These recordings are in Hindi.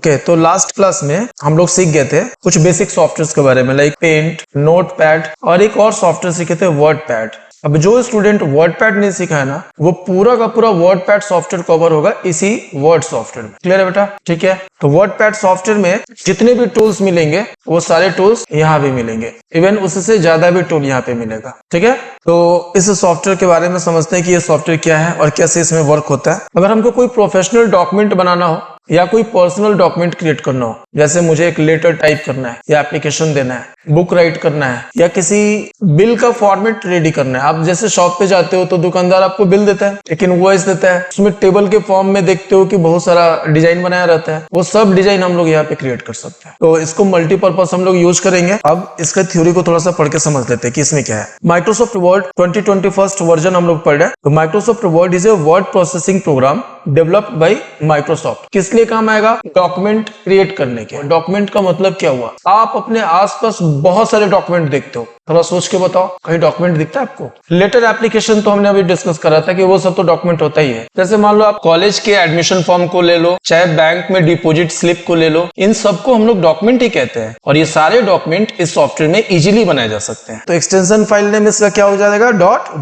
ओके, तो लास्ट क्लास में हम लोग सीख गए थे कुछ बेसिक सॉफ्टवेयर के बारे में, लाइक पेंट, नोटपैड और एक और सॉफ्टवेयर सीखे थे वर्डपैड। अब जो स्टूडेंट वर्डपैड नहीं सीखा है ना, वो पूरा का पूरा वर्डपैड सॉफ्टवेयर कवर होगा इसी वर्ड सॉफ्टवेयर में। क्लियर है बेटा? ठीक है, तो वर्डपैड सॉफ्टवेयर में जितने भी टूल्स मिलेंगे वो सारे टूल्स यहाँ भी मिलेंगे, इवन उससे ज्यादा भी टूल यहाँ पे मिलेगा। ठीक है, तो इस सॉफ्टवेयर के बारे में समझते हैं कि ये सॉफ्टवेयर क्या है और कैसे इसमें वर्क होता है। अगर हमको कोई प्रोफेशनल डॉक्यूमेंट बनाना हो या कोई पर्सनल डॉक्यूमेंट क्रिएट करना हो, जैसे मुझे एक लेटर टाइप करना है या एप्लीकेशन देना है, बुक राइट करना है या किसी बिल का फॉर्मेट रेडी करना है। आप जैसे शॉप पे जाते हो तो दुकानदार आपको बिल देता है, एक इनवॉइस देता है, उसमें टेबल के फॉर्म में देखते हो कि बहुत सारा डिजाइन बनाया रहता है, वो सब डिजाइन हम लोग यहाँ पे क्रिएट कर सकते हैं। तो इसको मल्टीपर्पज हम लोग यूज करेंगे। अब इसका थ्योरी को थोड़ा सा पढ़ के समझ लेते हैं कि इसमें क्या है। माइक्रोसॉफ्ट वर्ड 2021 वर्जन हम लोग पढ़ रहे हैं। तो Microsoft word is a word processing program developed by Microsoft. किस लिए काम आएगा? डॉक्यूमेंट क्रिएट करने के। डॉक्यूमेंट का मतलब क्या हुआ? आप अपने आसपास बहुत सारे डॉक्यूमेंट देखते हो, थोड़ा सोच के बताओ, कहीं डॉक्यूमेंट दिखता है आपको? लेटर एप्लीकेशन तो हमने अभी डिस्कस करा था कि वो सब तो डॉक्यूमेंट होता ही है। जैसे मान लो आप कॉलेज के एडमिशन फॉर्म को ले लो, चाहे बैंक में डिपॉजिट स्लिप को ले लो, इन सबको हम लोग डॉक्यूमेंट ही कहते हैं। और ये सारे डॉक्यूमेंट इस सॉफ्टवेयर में इजीली बनाए जा सकते हैं। तो एक्सटेंशन फाइल नेम इसका क्या हो जाएगा?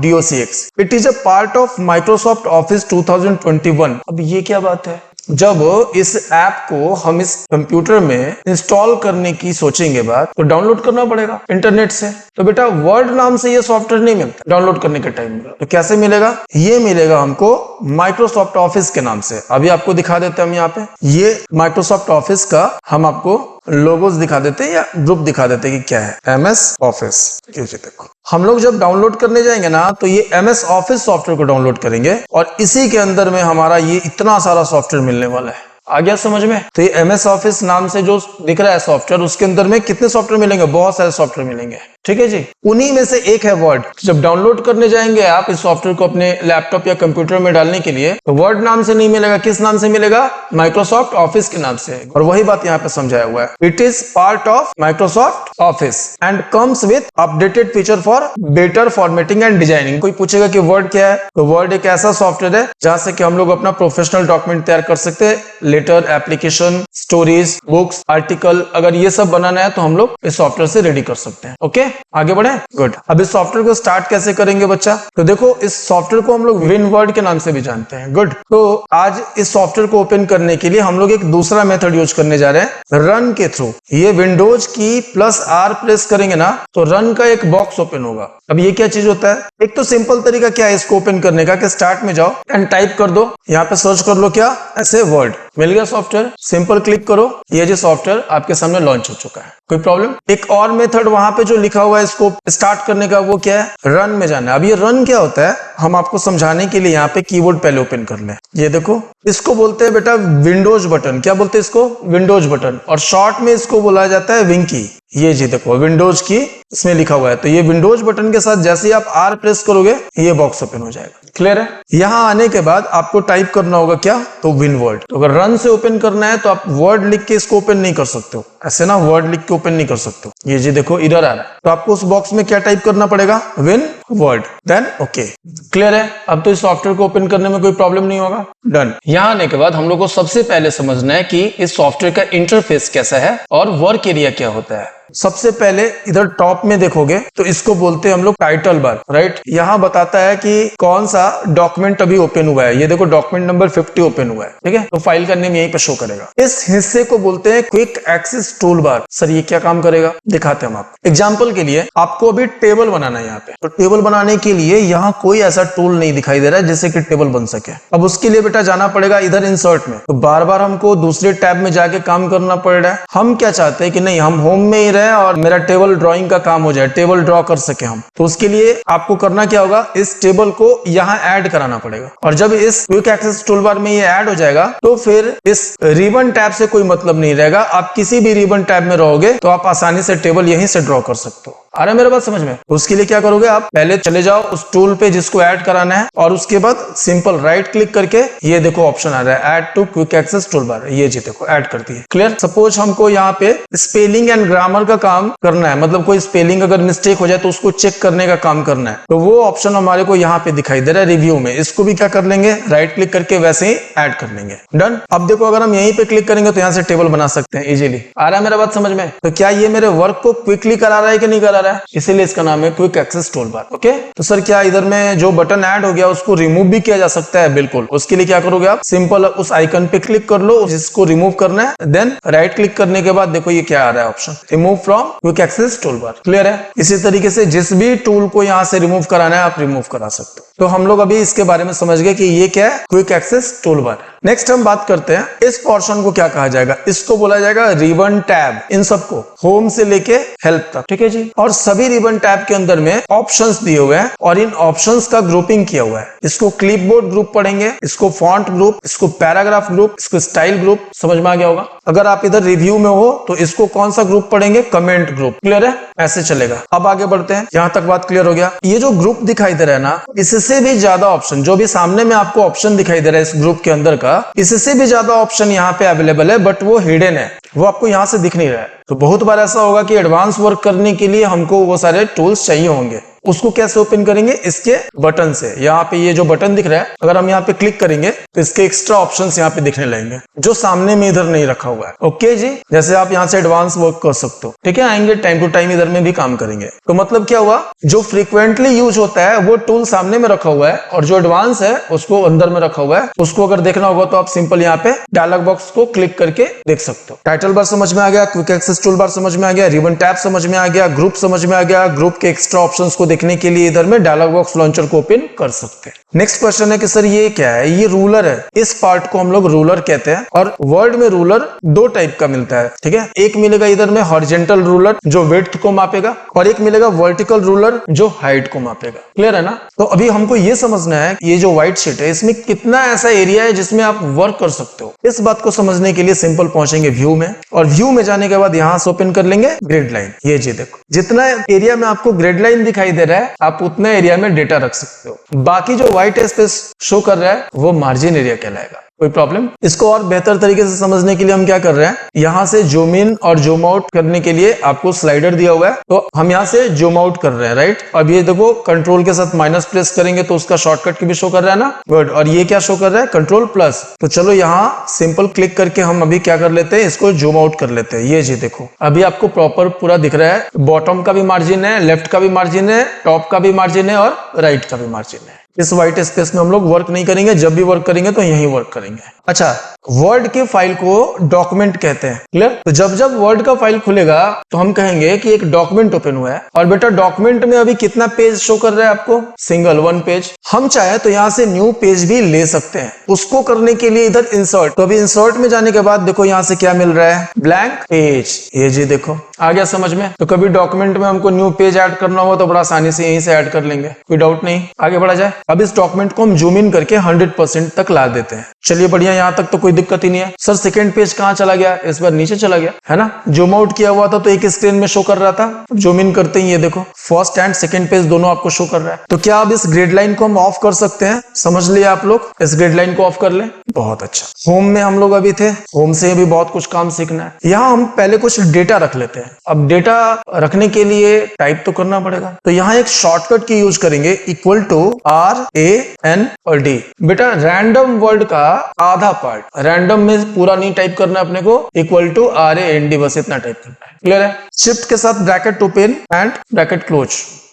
.docx। It is a part of Microsoft office 2021। अब ये क्या बात है? जब इस ऐप को हम इस कंप्यूटर में इंस्टॉल करने की सोचेंगे बात, तो डाउनलोड करना पड़ेगा इंटरनेट से। तो बेटा वर्ड नाम से ये सॉफ्टवेयर नहीं मिलता डाउनलोड करने के टाइम में। तो कैसे मिलेगा? ये मिलेगा हमको माइक्रोसॉफ्ट ऑफिस के नाम से। अभी आपको दिखा देते हैं हम यहाँ पे, ये माइक्रोसॉफ्ट ऑफिस का हम आपको लोगोस दिखा देते हैं या ग्रुप दिखा देते हैं कि क्या है, MS ऑफिस। देखो, हम लोग जब डाउनलोड करने जाएंगे ना, तो ये MS ऑफिस सॉफ्टवेयर को डाउनलोड करेंगे और इसी के अंदर में हमारा ये इतना सारा सॉफ्टवेयर मिलने वाला है। आ गया समझ में? तो ये MS ऑफिस नाम से जो दिख रहा है सॉफ्टवेयर, उसके अंदर में कितने सॉफ्टवेयर मिलेंगे? बहुत सारे सॉफ्टवेयर मिलेंगे। ठीक है जी, उन्हीं में से एक है वर्ड। जब डाउनलोड करने जाएंगे आप इस सॉफ्टवेयर को अपने लैपटॉप या कंप्यूटर में डालने के लिए, तो वर्ड नाम से नहीं मिलेगा। किस नाम से मिलेगा? माइक्रोसॉफ्ट ऑफिस के नाम से। और वही बात यहाँ पे समझाया हुआ है। It is part of Microsoft office and comes with updated feature for better formatting and designing. कोई पूछेगा कि वर्ड क्या है, तो वर्ड एक ऐसा सॉफ्टवेयर है जहां से कि हम लोग अपना प्रोफेशनल डॉक्यूमेंट तैयार कर सकते हैं। Letter, application, stories, books, article, अगर ये सब बनाना है तो हम लोग इस सॉफ्टवेयर से रेडी कर सकते हैं। ओके, आगे बढ़े। गुड। अब इस सॉफ्टवेयर को स्टार्ट कैसे करेंगे बच्चा? तो देखो, इस सॉफ्टवेयर को हम लोग विनवर्ड के नाम से भी जानते हैं। गुड। तो आज इस सॉफ्टवेयर को ओपन करने के लिए हम लोग एक दूसरा मेथड यूज करने जा रहे हैं, रन के थ्रू। ये विंडोज की +R प्रेस करेंगे ना, तो रन का एक बॉक्स ओपन होगा। अब ये क्या चीज होता है? एक तो सिंपल तरीका क्या है इसको ओपन करने का कि स्टार्ट में जाओ एंड टाइप कर दो, यहाँ पे सर्च कर लो क्या, ऐसे वर्ड। मिल गया सॉफ्टवेयर, सिंपल क्लिक करो, ये जो सॉफ्टवेयर आपके सामने लॉन्च हो चुका है। कोई प्रॉब्लम? एक और मेथड वहां पे जो लिखा हुआ है इसको स्टार्ट करने का, वो क्या है? रन में जाना है। अब ये रन क्या होता है, हम आपको समझाने के लिए यहाँ पे कीबोर्ड पहले ओपन कर ले। ये देखो, इसको बोलते हैं बेटा विंडोज बटन। क्या बोलते हैं इसको? Windows button. और शॉर्ट में इसको बोला जाता है विंकी। ये जी देखो, विंडोज की इसमें लिखा हुआ है। तो ये विंडोज बटन के साथ जैसे ही आप R प्रेस करोगे, ये बॉक्स ओपन हो जाएगा। क्लियर है? यहाँ आने के बाद आपको टाइप करना होगा क्या, तो विनवर्ड। तो अगर रन से ओपन करना है तो आप वर्ड लिख के इसको ओपन नहीं कर सकते हो, ऐसे ना वर्ड लिख के ओपन नहीं कर सकते हो। ये जी देखो इधर आ रहा है, तो आपको उस बॉक्स में क्या टाइप करना पड़ेगा? विनवर्ड। Then okay. क्लियर है? अब तो इस सॉफ्टवेयर को ओपन करने में कोई प्रॉब्लम नहीं होगा। डन। यहाँ आने के बाद हम लोग को सबसे पहले समझना है कि इस सॉफ्टवेयर का इंटरफेस कैसा है और वर्क एरिया क्या होता है। सबसे पहले इधर टॉप में देखोगे तो इसको बोलते हैं हम लोग टाइटल बार, राइट। यहाँ बताता है कि कौन सा डॉक्यूमेंट अभी ओपन हुआ है। ये देखो डॉक्यूमेंट नंबर 50 ओपन हुआ है, ठीक है। तो फाइल का नेम यहीं पे शो करेगा। इस हिस्से को बोलते हैं quick access tool bar. Sir ये क्या काम करेगा, दिखाते हैं हम आपको। एग्जाम्पल के लिए आपको अभी टेबल बनाना है यहाँ पे, तो टेबल बनाने के लिए यहाँ कोई ऐसा टूल नहीं दिखाई दे रहा है जिससे कि टेबल बन सके। अब उसके लिए बेटा जाना पड़ेगा इधर इंसर्ट में, तो बार बार हमको दूसरे टैब में जाके काम करना पड़ रहा है। हम क्या चाहते हैं कि नहीं, हम होम में ही रहे और मेरा टेबल ड्राइंग का काम हो जाए, टेबल ड्रॉ कर सके हम। तो उसके लिए आपको करना क्या होगा, इस टेबल को यहाँ ऐड कराना पड़ेगा। और जब इस क्विक एक्सेस टूल बार में ये ऐड हो जाएगा तो फिर इस रिबन टैब से कोई मतलब नहीं रहेगा। आप किसी भी रिबन टैब में रहोगे तो आप आसानी से टेबल यहीं से ड्रॉ कर सकते हो। आ रहा है मेरे बात समझ में? उसके लिए क्या करोगे आप, पहले चले जाओ उस टूल पे जिसको ऐड कराना है और उसके बाद सिंपल राइट क्लिक करके ये देखो ऑप्शन आ रहा है add to quick access tool bar, ये जी देखो ऐड कर दिए। क्लियर? सपोज हमको यहाँ पे स्पेलिंग एंड ग्रामर का काम करना है, मतलब कोई स्पेलिंग अगर मिस्टेक हो जाए तो उसको चेक करने का काम करना है, तो वो ऑप्शन हमारे को यहाँ पे दिखाई दे रहा है रिव्यू में। इसको भी क्या कर लेंगे, राइट क्लिक करके वैसे ही ऐड कर लेंगे। डन। अब देखो अगर हम यहीं पे क्लिक करेंगे तो यहाँ से टेबल बना सकते हैं इजीली। आ रहा है मेरा बात समझ में? तो क्या ये मेरे वर्क को क्विकली करा रहा है कि नहीं करा रहा है? इसीलिए इसका नाम है quick access tool bar. Okay, तो सर क्या इधर में जो बटन ऐड हो गया उसको रिमूव भी किया जा सकता है? बिल्कुल। उसके लिए क्या करोगे आप, सिंपल उस आइकन पे क्लिक कर लो जिसको रिमूव करना है, देन राइट क्लिक करने के बाद देखो ये क्या आ रहा है option, remove from quick access tool bar. Clear है? इसी तरीके से जिस भी टूल को यहाँ से रिमूव कराना है आप रिमूव करा सकते हो। तो हम लोग अभी इसके बारे में समझ गए कि ये क्या है, quick access tool bar. Next हम बात करते हैं इस पोर्शन को क्या कहा जाएगा। इसको बोला जाएगा रिबन टैब। इन सबको होम से लेके हेल्प तक, ठीक है जी। और सभी रिबन टैब के अंदर में ऑप्शंस दिए हुए हैं और इन ऑप्शंस का ग्रुपिंग किया हुआ है। इसको क्लिपबोर्ड ग्रुप पढ़ेंगे, इसको फॉन्ट ग्रुप, इसको पैराग्राफ ग्रुप, इसको स्टाइल ग्रुप। समझ में आ गया होगा? अगर आप इधर रिव्यू में हो तो इसको कौन सा ग्रुप पढ़ेंगे, कमेंट ग्रुप। क्लियर है? ऐसे चलेगा। अब आगे बढ़ते हैं, यहां तक बात क्लियर हो गया। ये जो ग्रुप दिखाई दे रहा है ना, इससे भी ज्यादा ऑप्शन, जो भी सामने में आपको ऑप्शन दिखाई दे रहा है इस ग्रुप के अंदर का, इससे भी ज्यादा ऑप्शन यहाँ पे अवेलेबल है, बट वो हिडन है, वो आपको यहाँ से दिख नहीं रहा है। तो बहुत बार ऐसा होगा कि एडवांस वर्क करने के लिए हमको वो सारे टूल्स चाहिए होंगे। उसको कैसे ओपन करेंगे, इसके बटन से। यहाँ पे ये जो बटन दिख रहा है, अगर हम यहाँ पे क्लिक करेंगे तो इसके एक्स्ट्रा ऑप्शंस यहाँ पे दिखने लगेंगे जो सामने में इधर नहीं रखा हुआ है। ओके जी, जैसे आप यहाँ से एडवांस वर्क कर सकते हो, ठीक है। आएंगे टाइम टू टाइम इधर में भी काम करेंगे। तो मतलब क्या हुआ, जो फ्रीक्वेंटली यूज होता है वो टूल सामने में रखा हुआ है और जो एडवांस है उसको अंदर में रखा हुआ है। उसको अगर देखना होगा तो आप सिंपल यहाँ पे डायलॉग बॉक्स को क्लिक करके देख सकते हो। टाइटल बार समझ में आ गया, क्विक एक्सेस टूल बार समझ में आ गया, रिबन टैब समझ में आ गया, ग्रुप समझ में आ गया। ग्रुप के एक्स्ट्रा ऑप्शंस को देखने के लिए इधर में डायलॉग बॉक्स लॉन्चर को ओपन कर सकते हैं। नेक्स्ट क्वेश्चन है कि सर ये क्या है, ये रूलर है। इस पार्ट को हम लोग रूलर कहते हैं और वर्ड में रूलर दो टाइप का मिलता है, ठीक है। एक मिलेगा इधर में हॉरिजॉन्टल रूलर जो विड्थ को मापेगा और एक मिलेगा वर्टिकल रूलर जो हाइट को मापेगा। क्लियर है ना? तो अभी हमको ये समझना है ये जो व्हाइट शीट है इसमें कितना ऐसा एरिया है जिसमें आप वर्क कर सकते हो। इस बात को समझने के लिए सिंपल पहुंचेंगे व्यू में और व्यू में जाने के बाद यहां से ओपन कर लेंगे ग्रिड लाइन। ये जी देखो, जितना एरिया में आपको ग्रिड लाइन दिखाई दे रहा है आप उतना एरिया में डेटा रख सकते हो। बाकी जो व्हाइट स्पेस शो कर रहा है वो मार्जिन एरिया कहलाएगा। कोई प्रॉब्लम? इसको और बेहतर तरीके से समझने के लिए हम क्या कर रहे हैं, यहां से जूम इन और जूम आउट करने के लिए आपको स्लाइडर दिया हुआ है, तो हम यहां से जूम आउट कर रहे हैं, राइट। अब ये देखो कंट्रोल के साथ माइनस प्रेस करेंगे तो उसका शॉर्टकट की भी शो कर रहा है ना, गुड। और ये क्या शो कर रहा है, कंट्रोल प्लस। तो चलो यहाँ सिंपल क्लिक करके हम अभी क्या कर लेते हैं, इसको जूम आउट कर लेते हैं। ये जी देखो, अभी आपको प्रॉपर पूरा दिख रहा है। बॉटम का भी मार्जिन है, लेफ्ट का भी मार्जिन है, टॉप का भी मार्जिन है और राइट का भी मार्जिन है। इस व्हाइट स्पेस में हम लोग वर्क नहीं करेंगे, जब भी वर्क करेंगे तो यहीं वर्क करेंगे। अच्छा, वर्ड के फाइल को डॉक्यूमेंट कहते हैं। क्लियर? तो जब जब वर्ड का फाइल खुलेगा तो हम कहेंगे कि एक डॉक्यूमेंट ओपन हुआ है और बेटा डॉक्यूमेंट में अभी कितना पेज शो कर रहा है आपको, सिंगल 1 पेज। हम चाहे तो यहाँ से न्यू पेज भी ले सकते हैं। उसको करने के लिए इधर इंसर्ट, तो अभी इंसर्ट में जाने के बाद देखो यहाँ से क्या मिल रहा है, ब्लैंक पेज। ये जी देखो, आ गया समझ में। तो कभी डॉक्यूमेंट में हमको न्यू पेज ऐड करना हो तो बड़ा आसानी से यहीं से ऐड कर लेंगे, कोई डाउट नहीं। आगे बढ़ा जाए। अब इस डॉक्यूमेंट को हम जूम इन करके 100% तक ला देते हैं। चलिए बढ़िया, यहाँ तक तो कोई दिक्कत ही नहीं है। सर सेकंड पेज कहाँ चला गया, इस बार नीचे चला गया है ना। जूम आउट किया हुआ था तो एक स्क्रीन में शो कर रहा था, जूम इन करते ही ये देखो फर्स्ट एंड सेकंड पेज दोनों आपको शो कर रहा है। तो क्या अब इस ग्रिड लाइन को हम ऑफ कर सकते हैं? समझ लिया आप लोग, इस ग्रिड लाइन को ऑफ कर ले। बहुत अच्छा। होम में हम लोग अभी थे, होम से भी बहुत कुछ काम सीखना है। यहाँ हम पहले कुछ डेटा रख लेते हैं। अब डेटा रखने के लिए टाइप तो करना पड़ेगा, तो यहाँ एक शॉर्टकट की यूज करेंगे, इक्वल टू RAN और D। बेटा रैंडम वर्ड का आधा पार्ट, रैंडम में पूरा नहीं टाइप करना अपने को, इक्वल टू RAND, बस इतना टाइप करना है। क्लियर है? शिफ्ट के साथ bracket open and bracket close,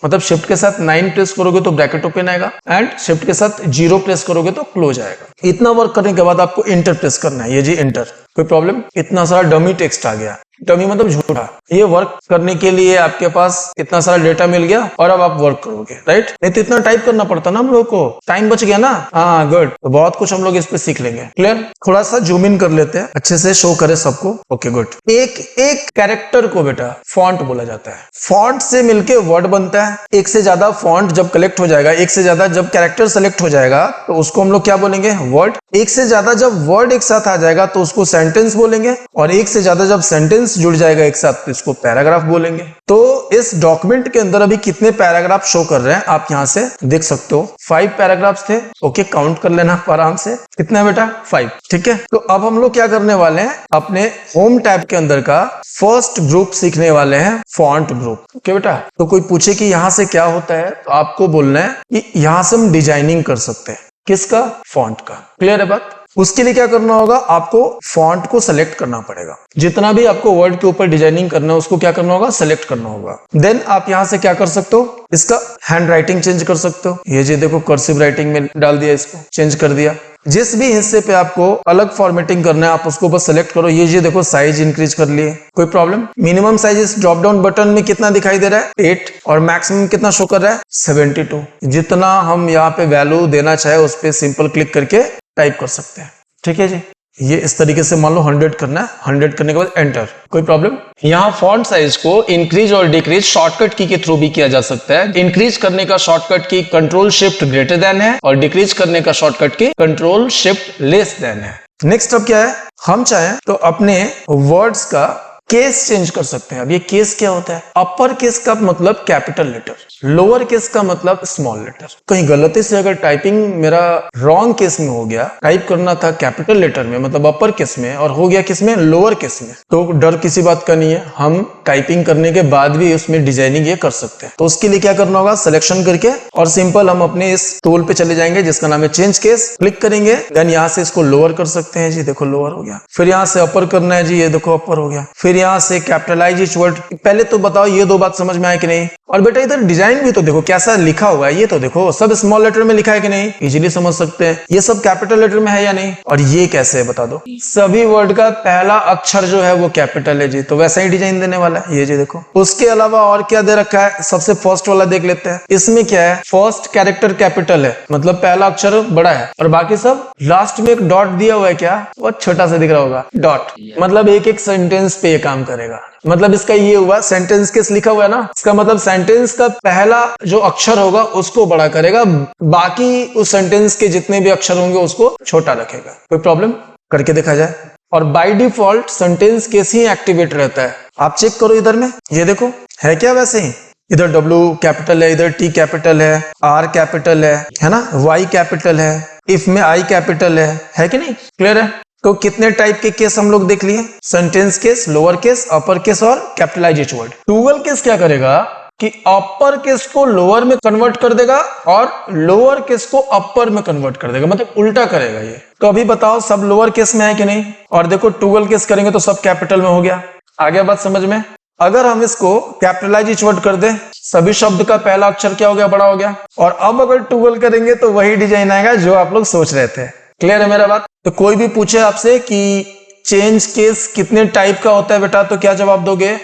मतलब शिफ्ट के साथ 9 प्रेस करोगे तो ब्रैकेट ओपन आएगा एंड शिफ्ट के साथ 0 प्रेस करोगे तो क्लोज आएगा। इतना वर्क करने के बाद आपको इंटर प्रेस करना है। ये जी इंटर। कोई प्रॉब्लम? इतना सारा डमी टेक्स्ट आ गया, डमी मतलब झूठा। ये वर्क करने के लिए आपके पास इतना सारा डेटा मिल गया और अब आप वर्क करोगे, राइट। नहीं तो इतना टाइप करना पड़ता ना हम लोग को, टाइम बच गया ना। हाँ गुड, तो बहुत कुछ हम लोग इस पे सीख लेंगे। क्लियर? थोड़ा सा जूम इन कर लेते हैं, अच्छे से शो करे सबको। Okay good. एक एक कैरेक्टर को बेटा फॉन्ट बोला जाता है। फॉन्ट से मिलके वर्ड बनता है। एक से ज्यादा फॉन्ट जब कलेक्ट हो जाएगा, एक से ज्यादा जब कैरेक्टर सेलेक्ट हो जाएगा तो उसको हम लोग क्या बोलेंगे, वर्ड। एक से ज्यादा जब वर्ड एक साथ आ जाएगा तो उसको सेंटेंस बोलेंगे और एक से ज्यादा जब सेंटेंस सेंटेंस जुड़ जाएगा एक साथ तो इसको पैराग्राफ बोलेंगे। तो इस डॉक्यूमेंट के अंदर अभी कितने पैराग्राफ शो कर रहे हैं आप यहां से देख सकते हो। 5 पैराग्राफ्स थे। ओके, काउंट कर लेना आराम से। कितना है बेटा? 5। ठीक है, तो अब हम लोग क्या करने वाले हैं, अपने होम टैब के अंदर का फर्स्ट ग्रुप सीखने वाले हैं, फॉन्ट ग्रुप। ओके बेटा, तो कोई पूछे कि यहां से क्या होता है तो आपको बोलना है कि यहां से हम डिजाइनिंग कर सकते हैं। किसका? फॉन्ट का। क्लियर है बात? उसके लिए क्या करना होगा, आपको फॉन्ट को सेलेक्ट करना पड़ेगा। जितना भी आपको वर्ड के ऊपर डिजाइनिंग करना है उसको क्या करना होगा, सेलेक्ट करना होगा। देन आप यहां से क्या कर सकते हो, इसका हैंड राइटिंग चेंज कर सकते हो। ये जी देखो, कर्सिव राइटिंग में डाल दिया, इसको चेंज कर दिया। जिस भी हिस्से पे आपको अलग फॉर्मेटिंग करना है आप उसको बस सेलेक्ट करो। ये जी देखो, साइज इंक्रीज कर लिए, कोई प्रॉब्लम? मिनिमम साइज इस ड्रॉप डाउन बटन में कितना दिखाई दे रहा है? 8। और मैक्सिमम कितना शो कर रहा है? 72। जितना हम यहाँ पे वैल्यू देना चाहे उस पर सिंपल क्लिक करके टाइप कर सकते हैं। ठीक है जी, ये इस तरीके से मान लो 100 करना है। 100 करने के बाद एंटर। कोई प्रॉब्लम? यहाँ फॉन्ट साइज को इंक्रीज और डिक्रीज शॉर्टकट की के थ्रू भी किया जा सकता है। इंक्रीज करने का शॉर्टकट की कंट्रोल शिफ्ट ग्रेटर देन है और डिक्रीज करने का शॉर्टकट की कंट्रोल शिफ्ट लेस देन है। नेक्स्ट अब क्या है, हम चाहें तो अपने वर्ड्स का केस चेंज कर सकते हैं। अब ये केस क्या होता है? अपर केस का मतलब कैपिटल लेटर, लोअर केस का मतलब स्मॉल लेटर। कहीं गलती से अगर टाइपिंग मेरा रॉन्ग केस में हो गया, टाइप करना था कैपिटल लेटर में मतलब अपर केस में और हो गया किस में? लोअर केस में, तो डर किसी बात का नहीं है। हम टाइपिंग करने के बाद भी उसमें डिजाइनिंग ये कर सकते हैं। तो उसके लिए क्या करना होगा, सिलेक्शन करके और सिंपल हम अपने इस टूल पे चले जाएंगे जिसका नाम है चेंज केस। क्लिक करेंगे, देन यहाँ से इसको लोअर कर सकते हैं जी, देखो लोअर हो गया। फिर यहाँ से अपर करना है जी, ये देखो अपर हो गया। फिर यहाँ से कैपिटलाइज ईच वर्ड। पहले तो बताओ ये दो बात समझ में आए कि नहीं? और बेटा इधर डिजाइन भी तो देखो कैसा लिखा हुआ है, ये तो देखो सब स्मॉल लेटर में लिखा है कि नहीं, इजीली समझ सकते हैं। ये सब कैपिटल लेटर में है या नहीं? और ये कैसे है बता दो? सभी वर्ड का पहला अक्षर जो है वो कैपिटल है जी, तो वैसा ही डिजाइन देने वाला है। ये जी देखो, उसके अलावा और क्या दे रखा है, सबसे फर्स्ट वाला देख लेते हैं। इसमें क्या है, फर्स्ट कैरेक्टर कैपिटल है मतलब पहला अक्षर बड़ा है और बाकी सब लास्ट में एक डॉट दिया हुआ है, क्या वो छोटा सा दिख रहा होगा डॉट, मतलब एक एक सेंटेंस पे ये काम करेगा। मतलब इसका ये हुआ, सेंटेंस केस लिखा हुआ है ना, इसका मतलब सेंटेंस का पहला जो अक्षर होगा उसको बड़ा करेगा, बाकी उस सेंटेंस के जितने भी अक्षर होंगे उसको छोटा रखेगा। कोई प्रॉब्लम? करके देखा जाए। और by default sentence case he activate रहता है। आप चेक करो इधर में, ये देखो है क्या वैसे ही? इधर W कैपिटल है, इधर T कैपिटल है, R कैपिटल है ना, Y कैपिटल है, इफ में I कैपिटल है कि नहीं? क्लियर है? तो कितने टाइप के केस हम लोग देख लिए, sentence case, lower case, upper case और capitalize each word. Dual case क्या करेगा कि अपर केस को लोअर में कन्वर्ट कर देगा और लोअर केस को अपर में कन्वर्ट कर देगा, मतलब उल्टा करेगा ये। तो अभी बताओ सब लोअर केस में है कि नहीं? और देखो डुअल केस करेंगे तो सब कैपिटल में हो गया। आ गया बात समझ में? अगर हम इसको कैपिटलाइज ईच वर्ड कर दें, सभी शब्द का पहला अक्षर क्या हो गया, बड़ा हो गया। और अब अगर डुअल करेंगे तो वही डिजाइन आएगा जो आप लोग सोच रहे थे। क्लियर है मेरा बात? तो कोई भी पूछे आपसे कि चेंज केस कितने टाइप का होता है बेटा, तो क्या जवाब दोगे?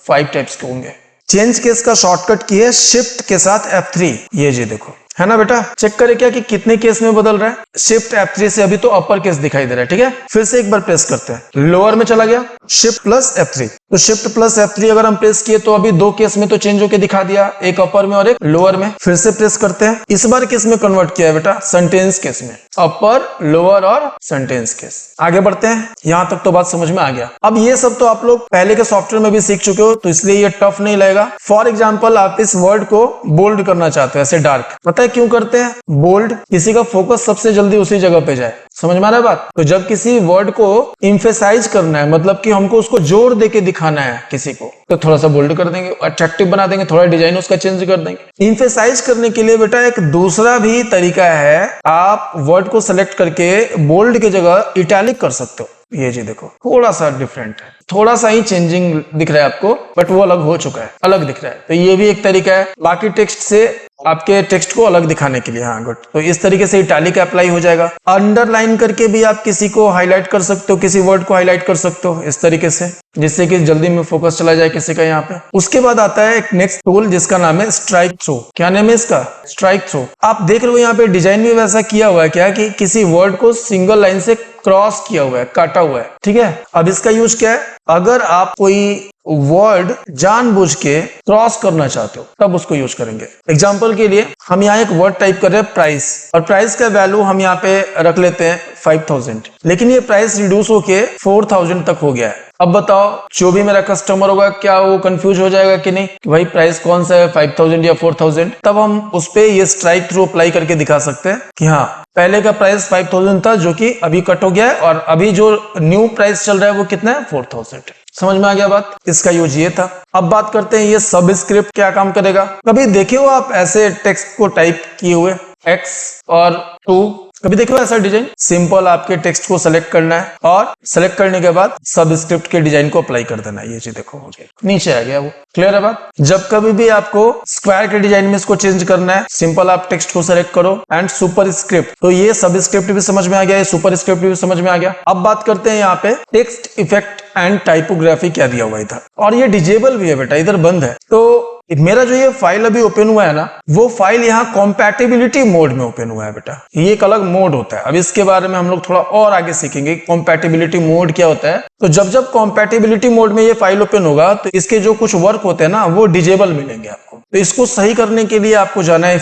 5 टाइप्स के होंगे। चेंज केस का शॉर्टकट की है शिफ्ट के साथ F3। ये जी देखो, है ना बेटा? चेक करें क्या कि कितने केस में बदल रहा है। शिफ्ट F3 से अभी तो अपर केस दिखाई दे रहा है, ठीक है। फिर से एक बार प्रेस करते हैं, लोअर में चला गया, शिफ्ट प्लस F3। तो शिफ्ट प्लस F3 अगर हम प्रेस किए तो अभी 2 केस में तो चेंज होके दिखा दिया, एक अपर में और एक लोअर में। फिर से प्रेस करते हैं, इस बार किस में कन्वर्ट किया है बेटा? सेंटेंस केस में, अपर, लोअर और सेंटेंस केस। आगे बढ़ते हैं, यहां तक तो बात समझ में आ गया। अब ये सब तो आप लोग पहले के सॉफ्टवेयर में भी सीख चुके हो, तो इसलिए ये टफ नहीं लगेगा। फॉर एग्जाम्पल आप इस वर्ड को बोल्ड करना चाहते हो, ऐसे डार्क, पता है क्यों करते हैं बोल्ड? किसी का फोकस सबसे जल्दी उसी जगह पे जाए। समझ में आ रहा है बात? तो जब किसी वर्ड को इम्फेसाइज करना है, मतलब कि हमको उसको जोर देके दिखाना है किसी को, तो थोड़ा सा बोल्ड कर देंगे, अट्रैक्टिव बना देंगे, थोड़ा डिजाइन उसका चेंज कर देंगे। इम्फेसाइज करने के लिए बेटा एक दूसरा भी तरीका है, आप वर्ड को सेलेक्ट करके बोल्ड की जगह इटैलिक कर सकते हो। ये जी देखो, थोड़ा सा डिफरेंट है, थोड़ा सा ही चेंजिंग दिख रहा है आपको, बट वो अलग हो चुका है, अलग दिख रहा है। तो ये भी एक तरीका है बाकी टेक्स्ट से आपके टेक्स्ट को अलग दिखाने के लिए। हाँ गुड, तो इस तरीके से इटैलिक अप्लाई हो जाएगा। अंडरलाइन करके भी आप किसी को हाईलाइट कर सकते हो, किसी वर्ड को हाईलाइट कर सकते हो इस तरीके से, जिससे कि जल्दी में फोकस चला जाए किसी का यहाँ पे। उसके बाद आता है एक नेक्स्ट टूल जिसका नाम है स्ट्राइक थ्रू। क्या नाम है इसका? Strike through. आप देख रहे हो यहाँ पे डिजाइन भी वैसा किया हुआ है क्या कि किसी वर्ड को सिंगल लाइन से क्रॉस किया हुआ है, काटा हुआ है, ठीक है। अब इसका यूज क्या है, अगर आप कोई वर्ड जानबूझ के क्रॉस करना चाहते हो तब उसको यूज करेंगे। एग्जांपल के लिए हम यहाँ एक वर्ड टाइप कर रहे हैं प्राइस, और प्राइस का वैल्यू हम यहाँ पे रख लेते हैं 5000, लेकिन ये प्राइस रिड्यूस होके 4000 तक हो गया है। अब बताओ, जो भी मेरा कस्टमर होगा क्या वो कंफ्यूज हो जाएगा कि नहीं कि भाई प्राइस कौन सा है, 5000 या 4000? तब हम उस पे ये स्ट्राइक थ्रू अप्लाई करके दिखा सकते हैं कि हाँ, पहले का प्राइस 5000 था जो कि अभी कट हो गया है, और अभी जो न्यू प्राइस चल रहा है वो कितना है, 4000। समझ में आ गया बात? इसका यूज ये था। अब बात करते हैं ये सबस्क्रिप्ट क्या काम करेगा। कभी देखे हो आप ऐसे टेक्स्ट को टाइप किए हुए X और 2? कभी देखो ऐसा डिजाइन? सिंपल आपके टेक्स्ट को सेलेक्ट करना है और सेलेक्ट करने के बाद सबस्क्रिप्ट के डिजाइन को अप्लाई कर देना है। ये चीज देखो हो गया, नीचे आ गया वो। क्लियर है बात? जब कभी भी आपको स्क्वायर के डिजाइन में इसको चेंज करना है, सिंपल आप टेक्स्ट को सेलेक्ट करो एंड सुपर स्क्रिप्ट। तो ये सबस्क्रिप्ट भी समझ में आ गया, ये सुपर स्क्रिप्ट भी समझ में आ गया। अब बात करते हैं यहाँ पे टेक्स्ट इफेक्ट एंड टाइपोग्राफी क्या दिया हुआ इधर, और ये डिजेबल भी है बेटा, इधर बंद है। तो मेरा जो ये फाइल अभी ओपन हुआ है ना, वो फाइल यहाँ कॉम्पैटिबिलिटी मोड में ओपन हुआ है बेटा। ये एक अलग मोड होता है, अब इसके बारे में हम लोग थोड़ा और आगे सीखेंगे कॉम्पैटिबिलिटी मोड क्या होता है। तो जब कॉम्पैटिबिलिटी मोड में ये फाइल ओपन होगा तो इसके जो कुछ वर्क होते हैं ना वो डिजेबल मिलेंगे आपको। तो इसको सही करने के लिए आपको जाना है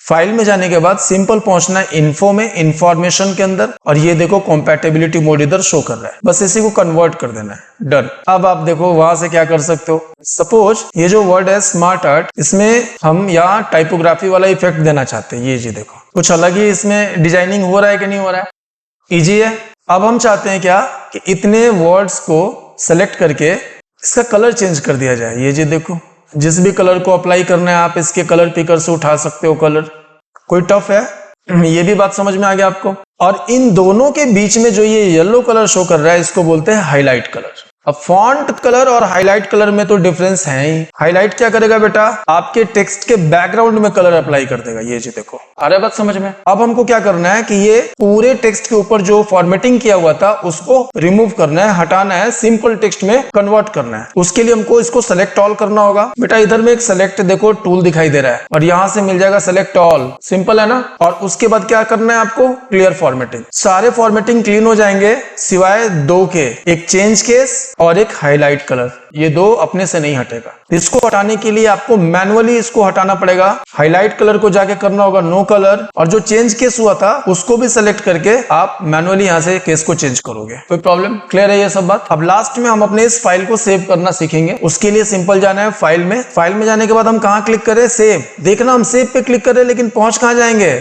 फाइल में जाने के बाद सिंपल पहुंचना है इन्फो में, इंफॉर्मेशन के अंदर, और ये देखो कॉम्पैटिबिलिटी मोड इधर शो कर रहा है, बस इसी को कन्वर्ट कर देना है, डन। अब आप देखो वहां से क्या कर सकते हो। सपोज ये जो वर्ड है स्मार्ट आर्ट, इसमें हम यहाँ टाइपोग्राफी वाला इफेक्ट देना चाहते हैं। ये जी देखो कुछ अलग ही इसमें डिजाइनिंग हो रहा है कि नहीं हो रहा है, इजी है। अब हम चाहते हैं क्या कि इतने वर्ड्स को सेलेक्ट करके इसका कलर चेंज कर दिया जाए। ये जी देखो, जिस भी कलर को अप्लाई करना है आप इसके कलर पिकर से उठा सकते हो कलर, कोई टफ है? ये भी बात समझ में आ गया आपको। और इन दोनों के बीच में जो ये येलो कलर शो कर रहा है इसको बोलते हैं हाईलाइट कलर। अब फॉन्ट कलर और हाईलाइट कलर में तो डिफरेंस है ही। हाईलाइट क्या करेगा बेटा, आपके टेक्स्ट के बैकग्राउंड में कलर अप्लाई कर देगा। ये जी देखो, आ रहा है बात समझ में? अब हमको क्या करना है कि ये पूरे टेक्स्ट के ऊपर जो फॉर्मेटिंग किया हुआ था उसको रिमूव करना है, हटाना है, सिंपल टेक्स्ट में कन्वर्ट करना है। उसके लिए हमको इसको सेलेक्ट ऑल करना होगा। बेटा इधर में एक सेलेक्ट देखो टूल दिखाई दे रहा है और यहाँ से मिल जाएगा सेलेक्ट ऑल, सिंपल है ना। और उसके बाद क्या करना है आपको, क्लियर फॉर्मेटिंग। सारे फॉर्मेटिंग क्लीन हो जाएंगे सिवाय दो के, एक चेंज केस और एक हाईलाइट कलर। ये दो अपने से नहीं हटेगा। इसको हटाने के लिए आपको मैनुअली इसको हटाना पड़ेगा। हाईलाइट कलर को जाके करना होगा नो कलर, और जो चेंज केस हुआ था उसको भी सेलेक्ट करके आप मैनुअली यहाँ से केस को चेंज करोगे। कोई प्रॉब्लम? क्लियर है ये सब बात? अब लास्ट में हम अपने इस फाइल को सेव करना सीखेंगे। उसके लिए सिंपल जाना है फाइल में। फाइल में जाने के बाद हम कहाँ क्लिक करें, सेव। देखना हम सेव पे क्लिक करें लेकिन पहुंच कहाँ जाएंगे,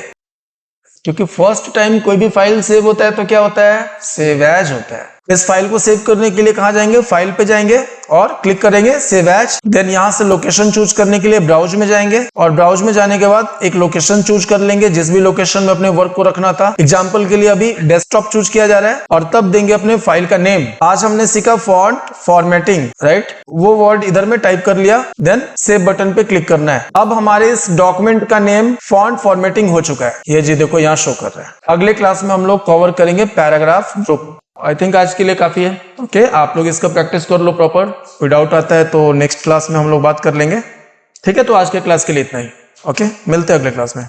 क्योंकि फर्स्ट टाइम कोई भी फाइल सेव होता है तो क्या होता है, सेव एज होता है। इस फाइल को सेव करने के लिए कहां जाएंगे, फाइल पे जाएंगे और क्लिक करेंगे सेव एज। देन यहां से लोकेशन चूज करने के लिए ब्राउज में जाएंगे, और ब्राउज में जाने के बाद एक लोकेशन चूज कर लेंगे जिस भी लोकेशन में अपने वर्क को रखना था। एग्जांपल के लिए अभी डेस्कटॉप चूज किया जा रहा है, और तब देंगे अपने फाइल का नेम। आज हमने सीखा फॉन्ट फॉर्मेटिंग, राइट? वो वर्ड इधर में टाइप कर लिया, देन सेव बटन पे क्लिक करना है। अब हमारे इस डॉक्यूमेंट का नेम फॉन्ट फॉर्मेटिंग हो चुका है। ये जी देखो यहाँ शो कर रहा है। अगले क्लास में हम लोग कवर करेंगे पैराग्राफ ग्रुप। आई थिंक आज के लिए काफी है। ओके, आप लोग इसका प्रैक्टिस कर लो प्रॉपर। कोई डाउट आता है तो नेक्स्ट क्लास में हम लोग बात कर लेंगे। ठीक है, तो आज के क्लास के लिए इतना ही। ओके, मिलते हैं अगले क्लास में।